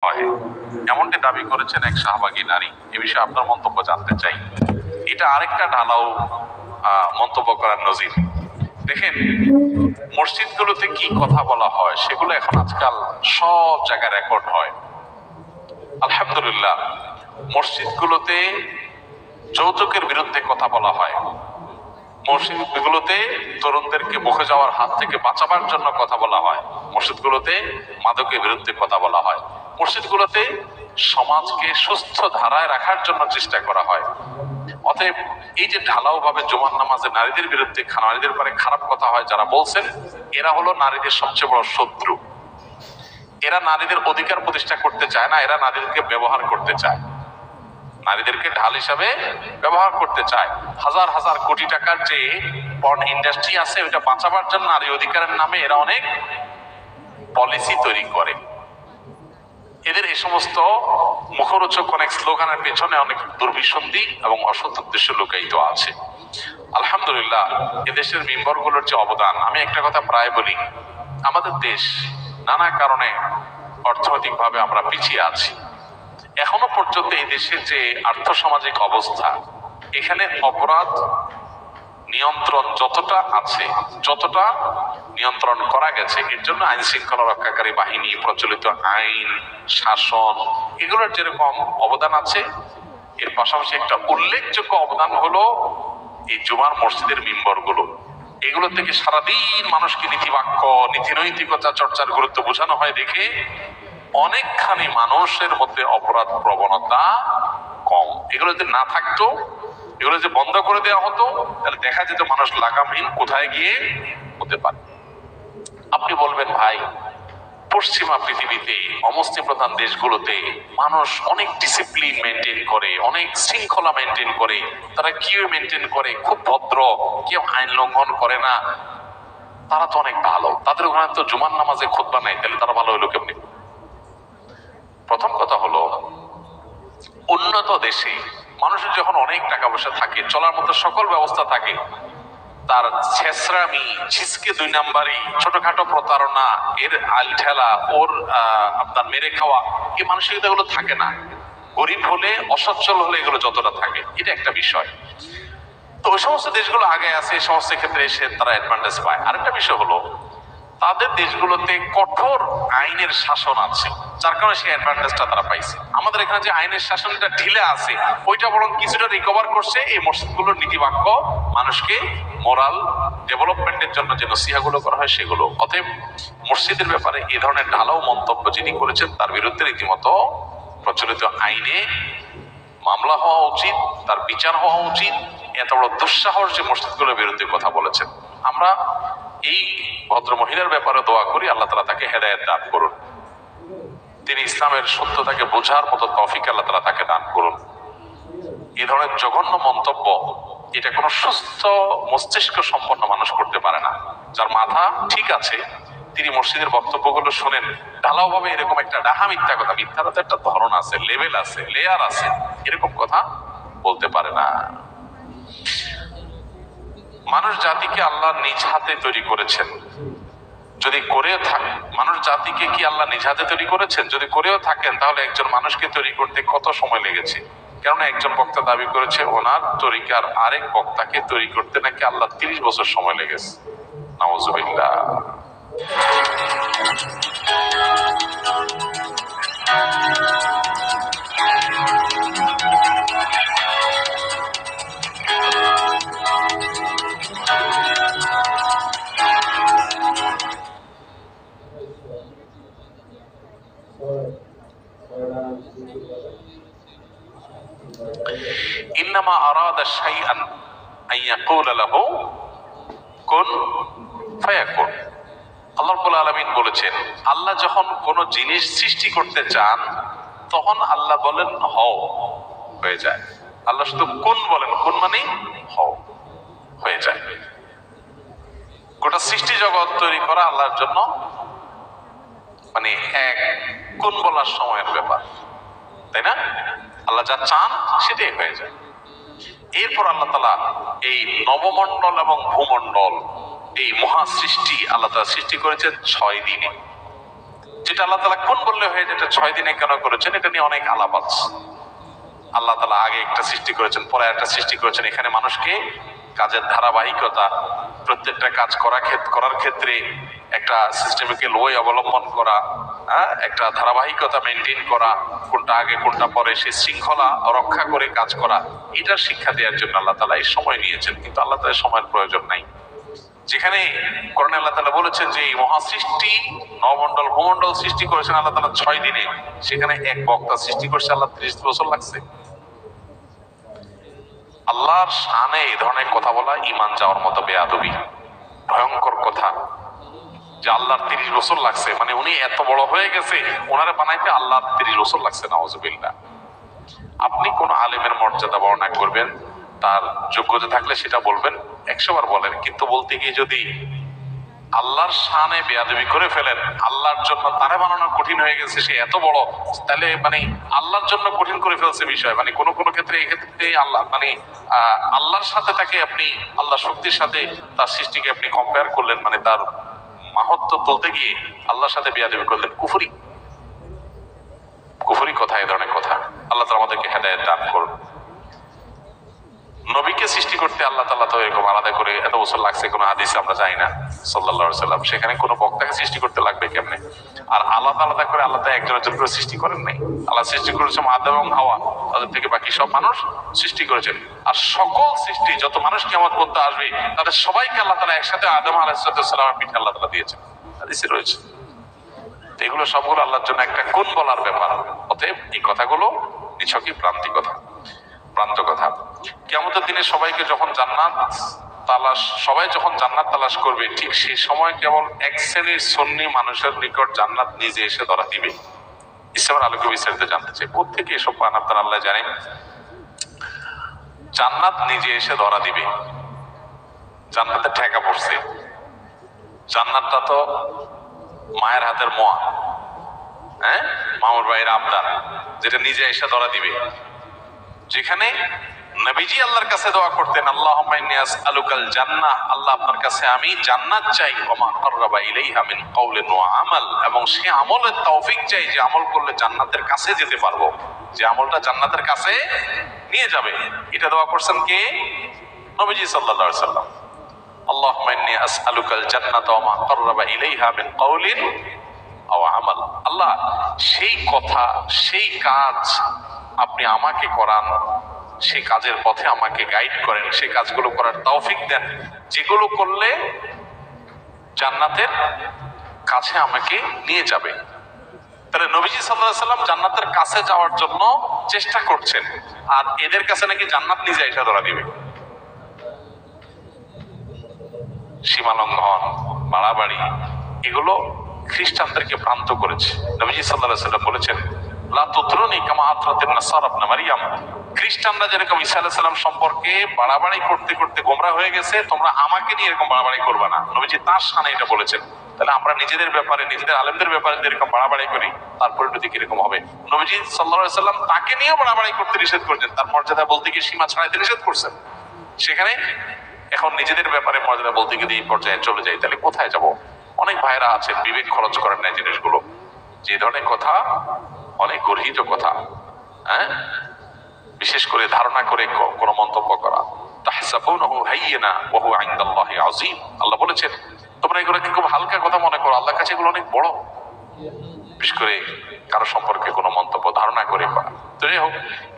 হয় এমনটি দাবি করেছেন এক শাহবাগী নারী। এ বিষয়ে আপনার মন্তব্য জানতে চাই। এটা আরেকটা ঢালাও মন্তব্য করার নজির। দেখেন, মসজিদগুলোতে কি কথা বলা হয় সেগুলো এখন আজকাল সব জায়গায় রেকর্ড হয়। আলহামদুলিল্লাহ, মসজিদগুলোতে যৌতুকের বিরুদ্ধে কথা বলা হয়, মসজিদগুলোতে তরুণদেরকে বকে যাওয়ার হাত থেকে বাঁচাবার জন্য কথা বলা হয়, মসজিদগুলোতে মাদকের বিরুদ্ধে কথা বলা হয়, মসজিদগুলোতে সমাজকে সুস্থ ধারায় রাখার জন্য চেষ্টা করা হয়। অতএব এই যে ঢালাও ভাবে জুমার নামাজে নারীদের বিরুদ্ধে নারীদের ব্যাপারে খারাপ কথা হয়, যারা বলছেন এরা হলো নারীদের সবচেয়ে বড় শত্রু। এরা নারীদের অধিকার প্রতিষ্ঠা করতে চায় না, এরা নারীদেরকে ব্যবহার করতে চায়, নারীদেরকে ঢাল হিসাবে ব্যবহার করতে চায়। হাজার হাজার কোটি টাকার যে পর্ন ইন্ডাস্ট্রি আছে ওটা বাঁচাবার জন্য নারী অধিকারের নামে এরা অনেক পলিসি তৈরি করে। এদের এই সমস্ত মুখরোচক অনেক স্লোগানের পেছনে অনেক দুর্বিসন্ধি এবং অসৎ উদ্দেশ্য লুকায়িত আছে। আলহামদুলিল্লাহ, এদেশের মেম্বারগুলোর যে অবদান, আমি একটা কথা প্রায় বলি, আমাদের দেশ নানা কারণে অর্থনৈতিকভাবে আমরা পিছিয়ে আছি। এখনো পর্যন্ত এই দেশের যে আর্থসামাজিক অবস্থা, এখানে অপরাধ নিয়ন্ত্রণ যতটা আছে, যতটা নিয়ন্ত্রণ করা গেছে, এর জন্য আইন শৃঙ্খলা রক্ষাকারী বাহিনী, প্রচলিত আইন, শাসন, এগুলোর যেরকম অবদান আছে, এর পাশাপাশি একটা উল্লেখযোগ্য অবদান হলো এই জুমার মসজিদের মিম্বরগুলো। এগুলো থেকে সারাদিন মানুষকে নীতিবাক্য, নীতিনৈতিকতা চর্চার গুরুত্ব বোঝানো হয় দেখে অনেকখানি মানুষের মধ্যে অপরাধ প্রবণতা কম। এগুলো যদি না থাকতো, এগুলো যে বন্ধ করে দেওয়া হতো, তাহলে দেখা যেত মানুষ লাগামহীন কোথায় গিয়ে হতে পারে। আপনি বলবেন ভাই, পশ্চিমা পৃথিবীতে অমুসলিম প্রধান দেশগুলোতে মানুষ অনেক ডিসিপ্লিন মেনটেন করে, অনেক শৃঙ্খলা মেনটেন করে, তারা কিউ মেনটেন করে, খুব ভদ্র, কেউ আইন লঙ্ঘন করে না, তারা তো অনেক ভালো, তাদের ওখানে তো জুমার নামাজে খুতবা নাই, তাহলে তারা ভালো হইলো কেমনি? প্রথম কথা হলো, উন্নত দেশে মানুষের যখন অনেক টাকা পয়সা থাকে, চলার মতো সকল ব্যবস্থা থাকে, তার ছেসরামি, ছিসকে দুই নাম্বারি, ছোটখাটো প্রতারণা, এর আল ঠেলা, ওর আপনার মেরে খাওয়া, এই মানসিকতাগুলো থাকে না। গরিব হলে, অসচ্ছল হলে এগুলো যতটা থাকে, এটা একটা বিষয়। তো ওই সমস্ত দেশগুলো আগে আছে, এই সমস্ত ক্ষেত্রে এসে তারা অ্যাডভান্টেজ পায়। আরেকটা বিষয় হলো, তাদের দেশগুলোতে কঠোর আইনের শাসন আছে, যার কারণে সেই অ্যাডভান্টেজটা তারা পাইছে। আমাদের এখানে যে আইনের শাসনটা ঢিলে আছে, ওইটা বরং কিছুটা রিকভার করছে এই মসজিদগুলোর নীতিবাক্য, মানুষকে মোরাল ডেভেলপমেন্টের জন্য যে নসিহাগুলো করা হয় সেগুলো। অতএব মসজিদের ব্যাপারে এই ধরনের ঢালাও মন্তব্য যিনি করেছেন, তার বিরুদ্ধে রীতিমতো প্রচলিত আইনে মামলা হওয়া উচিত, তার বিচার হওয়া উচিত। এত বড় দুঃসাহস যে মসজিদগুলোর বিরুদ্ধে কথা বলেছেন। আমরা এই ভদ্র মহিলার ব্যাপারে দোয়া করি, আল্লাহ তাআলা তাকে হেদায়েত দান করুন, তিনি ইসলামের সত্যতাকে বোঝার মতো তৌফিক আল্লাহ তাআলা তাকে দান করুন। এই ধরনের জঘন্য মন্তব্য, এটা কোনো সুস্থ মস্তিষ্ক সম্পন্ন মানুষ করতে পারে না। যার মাথা ঠিক আছে, তিনি মসজিদের বক্তব্যগুলো শুনেন, ঢালাও ভাবে এরকম একটা ডাহা মিথ্যা কথা, মিথ্যার তো একটা ধরন আছে, লেভেল আছে, লেয়ার আছে, এরকম কথা বলতে পারে না। মানুষ জাতিকে আল্লাহ নিজ হাতে তৈরি করেছেন, যদি করেও থাকে, মানুষ জাতিকে কি আল্লাহ নিজ হাতে তৈরি করেছেন? যদি করেও থাকেন, তাহলে একজন মানুষকে তৈরি করতে কত সময় লেগেছে? কেননা একজন বক্তা দাবি করেছে ওনার তরিকার আরেক বক্তাকে তৈরি করতে নাকি আল্লাহ 30 বছর সময় লেগেছে। নাউযুবিল্লাহ। ইন্নামা আরাদা শাইআন আইয়াকুলা লাহু কুন ফায়াকুন। আল্লাহ রাব্বুল আলামিন বলেছেন, আল্লাহ যখন কোনো জিনিস সৃষ্টি করতে চান, তখন আল্লাহ বলেন হও, হয়ে যায়। আল্লাহ শুধু কুন বলেন, কুন মানে হও, হয়ে যায়। গোটা সৃষ্টি জগৎ তৈরি করা আল্লাহর জন্য মানে এক কুন বলার সময়ের ব্যাপার, তাই না? আল্লাহ যা চান সেটাই হয়ে যায়। এরপর আল্লাহ তাআলা এই নবমণ্ডল এবং ভূমণ্ডল, এই মহা সৃষ্টি আল্লাহ তাআলা সৃষ্টি করেছেন 6 দিনে। যেটা আল্লাহ তাআলা কোন বললে হয়ে যেটা 6 দিনে কেন করেছেন এটা নিয়ে অনেক আলাপ আছে। আল্লাহ তাআলা আগে একটা সৃষ্টি করেছেন, পরে একটা সৃষ্টি করেছেন। এখানে মানুষকে কাজের ধারাবাহিকতা, প্রত্যেকটা কাজ করার ক্ষেত্রে একটা সিস্টেমিক্যাল ওয়ে অবলম্বন করা, একটা ধারাবাহিকতা মেনটেন করা, কোনটা আগে কোনটা পরে, সেই শৃঙ্খলা রক্ষা করে কাজ করা, এটার শিক্ষা দেওয়ার জন্য আল্লাহ তাআলা এই সময় নিয়েছেন। কিন্তু আল্লাহ তাআলার সময়ের প্রয়োজন নাই। যেখানে কোরআনে আল্লাহ তাআলা বলেছেন যে এই মহাসৃষ্টি, নবমণ্ডল ভূমণ্ডল সৃষ্টি করেছেন আল্লাহ তাআলা 6 দিনে, সেখানে এক বক্তা সৃষ্টি করছে আল্লাহ 30 বছর লাগছে। আল্লাহর শানে এই ধরনের কথা বলা ঈমান যাওয়ার মতো বেয়াদবি, ভয়ঙ্কর কথা। যে আল্লাহর 30 বছর লাগছে, মানে উনি এত বড় হয়ে গেছে, ওনারে বানাইতে আল্লাহর 30 বছর লাগছে, নাউজুবিল্লাহ। আপনি কোন আলেমের মর্যাদা বর্ণনা করবেন, তার যোগ্যতা থাকলে সেটা বলবেন, 100 বার বলেন, কিন্তু বলতে গিয়ে যদি আল্লাহর শানে বেয়াদবি করে ফেলেন, আল্লাহর জন্য তারে বানানো কঠিন হয়ে গেছে, সে এত বড়, তাহলে মানে আল্লাহর জন্য কঠিন করে ফেলছে বিষয়। মানে কোনো কোনো ক্ষেত্রে এই ক্ষেত্রে আল্লাহ মানে আল্লাহর সাথে তাকে আপনি, আল্লাহ শক্তির সাথে তার সৃষ্টিকে আপনি কম্পেয়ার করলেন, মানে তার মাহাত্ম্য তুলতে গিয়ে আল্লাহর সাথে বেয়াদবি করলেন। কুফরি কথা, এই ধরনের কথা। আল্লাহ তাআলা আমাদেরকে হেদায়েত দান করুন। নবীকে সৃষ্টি করতে আল্লাহ তাআলা তো এরকম আলাদা করে এত বছর লাগছে কোনো হাদিসে আমরা জানি না, সাল্লাল্লাহু আলাইহি সাল্লাম। সেখানে কোনো বক্তাকে সৃষ্টি করতে লাগবে কেমনে? আর আলাদা করে আল্লাহ তাআলা একজন করে সৃষ্টি করেন নাই। আল্লাহ সৃষ্টি করেছেন আদম এবং হাওয়া, তাদের থেকে বাকি সব মানুষ সৃষ্টি করেছেন। আর সকল সৃষ্টি যত মানুষ কিয়ামত পর্যন্ত আসবে তাদের সবাইকে আল্লাহ তাআলা একসাথে আদম আলাইহিস সালামের পিঠে আল্লাহ তাআলা দিয়েছেন, হাদিসে রয়েছে। এগুলো সবগুলো আল্লাহর জন্য একটা কোন বলার ব্যাপার। অতএব এই কথাগুলো নিছকই প্রান্ত কথা। কিয়ামতের দিনে সবাইকে যখন সবাই যখন জান্নাত তালাশ করবে, ঠিক সেই সময় কেবল এক শ্রেণীর সুন্নি মানুষের নিকট জান্নাত নিজে এসে ধরা দিবে। ইসলামের আলোকে বিস্তারিত জানতে চাই, প্রত্যেকে এসব পান আপনারা আল্লাহ জানেন। জান্নাত নিজে এসে ধরা দিবে, জান্নাতে ঠেকা পড়ছে। জান্নাতটা তো মায়ের হাতের মোয়া, মামুর ভাইয়ের আবদার, যেটা নিজে এসে ধরা দিবে। যেখানে নবীজি আল্লাহর কাছে দোয়া করতেন, আল্লাহুম্মা ইন্নী আসআলুকাল জান্নাহ, আল্লাহ আপনার কাছে আমি জান্নাত চাই, ওয়া মা কাররাবা ইলাইহা মিন কাউলিন ওয়া আমাল, এবং সে আমলের তৌফিক চাই যে আমল করলে জান্নাতের কাছে যেতে পারবো, যে আমলটা জান্নাতের কাছে নিয়ে যাবে। এটা দোয়া করছেন কে? নবীজি সাল্লাল্লাহু আলাইহি সাল্লাম। আল্লাহুম্মা ইন্নী আসআলুকাল জান্নাতা ওয়া মা কাররাবা ইলাইহা মিন কাউলিন ওয়া আমাল। আল্লাহ সেই কথা, সেই কাজ আপনি আমাকে করান, সেই কাজের পথে আমাকে গাইড করেন, সেই কাজগুলো করার তৌফিক দেন যেগুলো করলে জান্নাতের কাছে আমাকে নিয়ে যাবে। তাহলে নবীজি সাল্লাল্লাহু আলাইহি সাল্লাম জান্নাতের কাছে যাওয়ার জন্য চেষ্টা করছেন, আর এদের কাছে নাকি জান্নাত নিজে এসে ধরা দিবে। সীমালঙ্ঘন, বাড়াবাড়ি, এগুলো খ্রিস্টানদেরকে ভ্রান্ত করেছে। নবীজি সাল্লাল্লাহু আলাইহি সাল্লাম বলেছেন, লা তুতরুনি কামা আতরাতিন নাসারা ইবনে মারইয়াম, খ্রিস্টানরা যেরকম ঈসা আলাইহিস সালাম সম্পর্কে বাড়াবাড়ি করতে করতে গোমরা হয়ে গেছে, তোমরা আমাকে নিয়ে এরকম বাড়াবাড়ি করবে না। নবীজি তার শানে এটা বলেছেন। তাহলে আমরা নিজেদের ব্যাপারে, নিজেদের আলেমদের ব্যাপারে এরকম বাড়াবাড়ি করি, তার পরিণতি কিরকম হবে? নবীজি সাল্লাল্লাহু আলাইহি সাল্লাম তাকে নিয়েও বাড়াবাড়ি করতে নিষেধ করেছেন, তার মর্যাদা বলতে গিয়ে সীমা ছাড়াইতে নিষেধ করছেন। সেখানে এখন নিজেদের ব্যাপারে মর্যাদা বলতে গিয়ে এই পর্যায়ে চলে যাই, তাহলে কোথায় যাব? অনেক ভাইরা আছেন বিবেক খরচ করেন না জিনিসগুলো, যে ধরনের কথা অনেক গর্হিত কথা, বিশেষ করে ধারণা করে কোনো মন্তব্য করা। তাহসাবুনাহু হাইয়িনা ওয়া হুয়া ইনদাল্লাহি আযীম, আল্লাহ বলেছেন তোমরা এগুলোকে খুব হালকা কথা মনে করো, আল্লাহর কাছে এগুলো অনেক বড়। বিশেষ করে কারো সম্পর্কে কোনো মন্তব্য ধারণা করে করা। তো যাই হোক,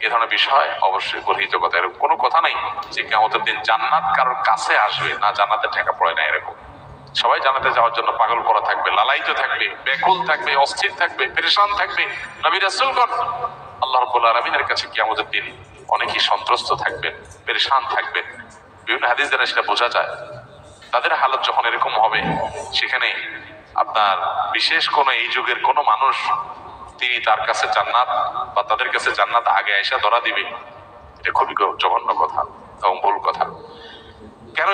এ ধরনের বিষয় অবশ্যই গর্হিত কথা। এরকম কোনো কথা নাই যে কিয়ামতের দিন জান্নাত কারোর কাছে আসবে না, জান্নাতে ঠেকা পড়ে না, এরকম। সবাই জান্নাতে যাওয়ার জন্য পাগল করা থাকবে, লালায়িত থাকবে, ব্যাকুল থাকবে, অস্থির থাকবে, পেরেশান থাকবে। নবী রাসূলগণ আল্লাহ রাব্বুল আলামিনের কাছে কিয়ামতের দিন অনেকেই সন্ত্রস্ত থাকবেন, পেরেশান থাকবেন। বিভিন্ন হাদিস দ্বারা সেটা বোঝা যায়। তাদের হালত যখন এরকম হবে, সেখানে আপনার বিশেষ কোন এই যুগের কোন মানুষ তিনি তার কাছে জান্নাত বা তাদের কাছে জান্নাত আগে আয়েশা ধরা দিবে, এটা খুবই জঘন্য কথা এবং ভুল কথা। কেন